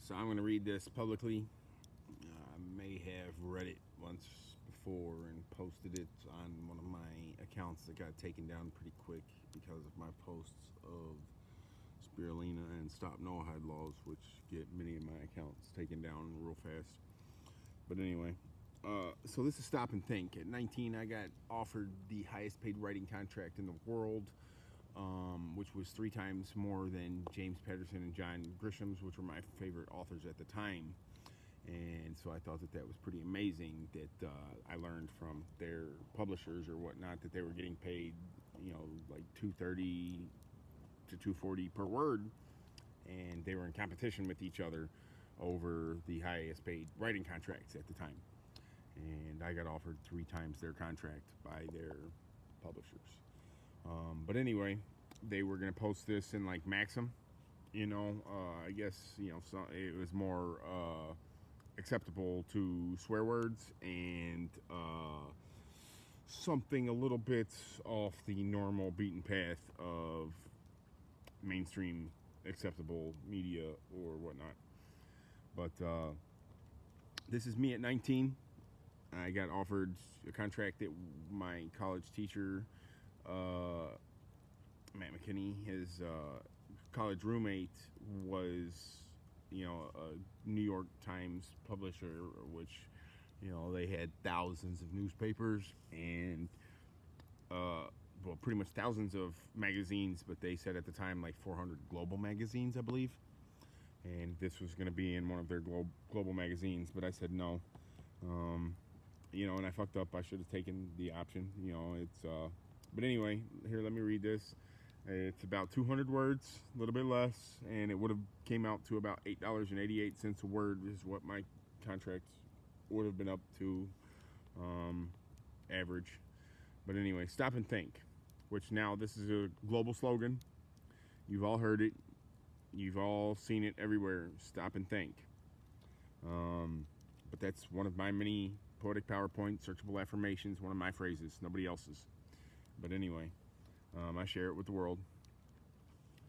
So I'm going to read this publicly. I may have read it once before and posted it on one of my accounts that got taken down pretty quick because of my posts of spirulina and stop no-hide laws, which get many of my accounts taken down real fast. But anyway, so this is Stop and Think. At 19, I got offered the highest paid writing contract in the world, which was 3 times more than James Patterson and John Grisham's, which were my favorite authors at the time. And so I thought that that was pretty amazing that I learned from their publishers or whatnot that they were getting paid, like $230 to $240 per word, and they were in competition with each other over the highest paid writing contracts at the time. And I got offered 3 times their contract by their publishers. But anyway, they were going to post this in like Maxim. I guess, so it was more acceptable to swear words and something a little bit off the normal beaten path of mainstream acceptable media or whatnot. But this is me at 19. I got offered a contract that my college teacher, Matt McKinney, his college roommate, was, a New York Times publisher, which, they had thousands of newspapers and, pretty much thousands of magazines, but they said at the time like 400 global magazines, I believe. And this was going to be in one of their global magazines, but I said no. And I fucked up. I should have taken the option. But anyway, here, let me read this. It's about 200 words, a little bit less, and it would have came out to about $8.88 a word is what my contract would have been up to, average. But anyway, Stop and Think, which now this is a global slogan. You've all heard it. You've all seen it everywhere. Stop and think. But that's one of my many poetic PowerPoint searchable affirmations, one of my phrases, nobody else's. But anyway, I share it with the world.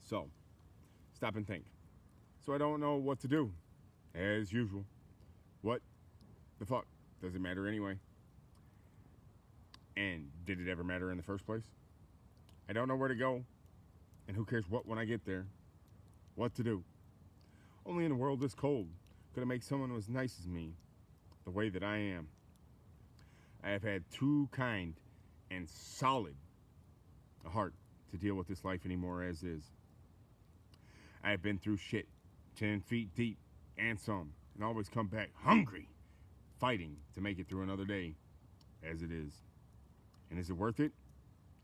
So, stop and think. So I don't know what to do, as usual. What the fuck does it matter anyway? And did it ever matter in the first place? I don't know where to go, and who cares what when I get there? What to do? Only in a world this cold could I make someone as nice as me, the way that I am. I have had too kind and solid a heart to deal with this life anymore as is. I have been through shit 10 feet deep and some, and always come back hungry, fighting to make it through another day as it is. And is it worth it?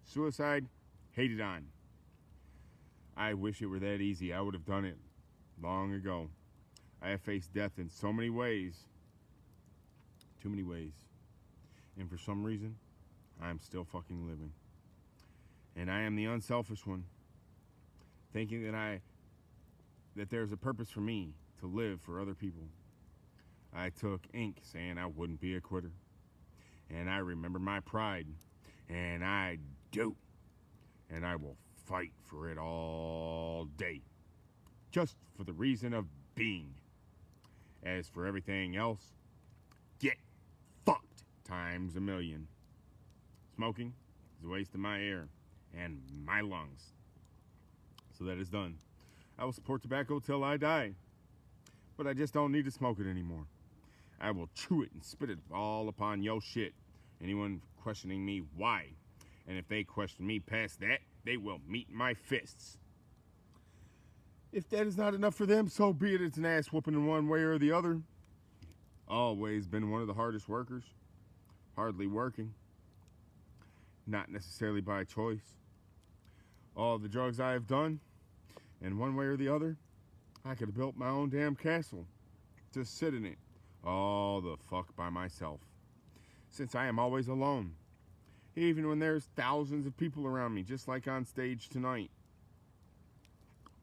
Suicide? Hate it on. I wish it were that easy. I would have done it long ago. I have faced death in so many ways. Too many ways. And for some reason, I'm still fucking living. And I am the unselfish one, thinking that there's a purpose for me to live for other people. I took ink saying I wouldn't be a quitter. And I remember my pride. And I do. And I will fight for it all day. Just for the reason of being. As for everything else, get fucked times a million. Smoking is a waste of my air and my lungs. So that is done. I will support tobacco till I die. But I just don't need to smoke it anymore. I will chew it and spit it all upon your shit. Anyone questioning me, why? And if they question me past that, they will meet my fists. If that is not enough for them, so be it. It's an ass whooping in one way or the other. Always been one of the hardest workers. Hardly working. Not necessarily by choice. All the drugs I have done, and one way or the other, I could have built my own damn castle. Just sit in it. All the fuck by myself. Since I am always alone. Even when there's thousands of people around me, just like on stage tonight.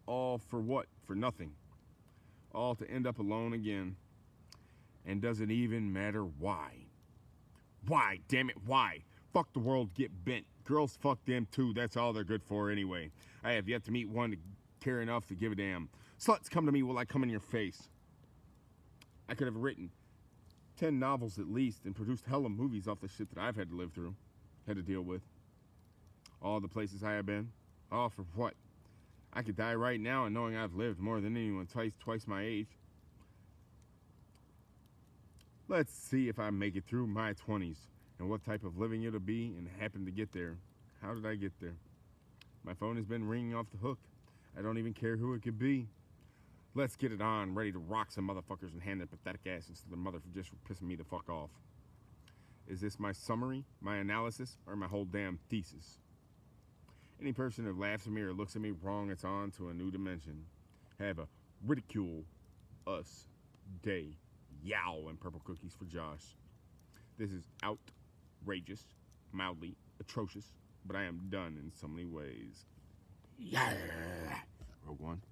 All for what? For nothing. All to end up alone again. And does it even matter why? Why? Damn it, why? Fuck the world, get bent. Girls, fuck them too. That's all they're good for anyway. I have yet to meet one to care enough to give a damn. Sluts come to me while I come in your face. I could have written 10 novels at least and produced hella movies off the shit that I've had to live through, had to deal with. All the places I have been. All for what? I could die right now and knowing I've lived more than anyone twice my age. Let's see if I make it through my 20s and what type of living it'll be and happen to get there. How did I get there? My phone has been ringing off the hook. I don't even care who it could be. Let's get it on, ready to rock some motherfuckers and hand their pathetic asses to their mother for just pissing me the fuck off. Is this my summary, my analysis, or my whole damn thesis? Any person who laughs at me or looks at me wrong, it's on to a new dimension. Have a ridicule us day. Yow and purple cookies for Josh. This is outrageous, mildly atrocious, but I am done in so many ways. Yeah. Rogue One.